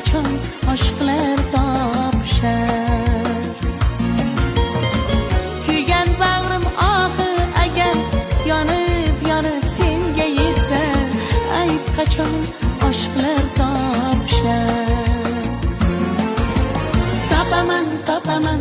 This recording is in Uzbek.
qachon aşklar topishar. Kuygan bag'rim ohi agar yonib senga yetsa, ayt qachon aşklar topishar. Topaman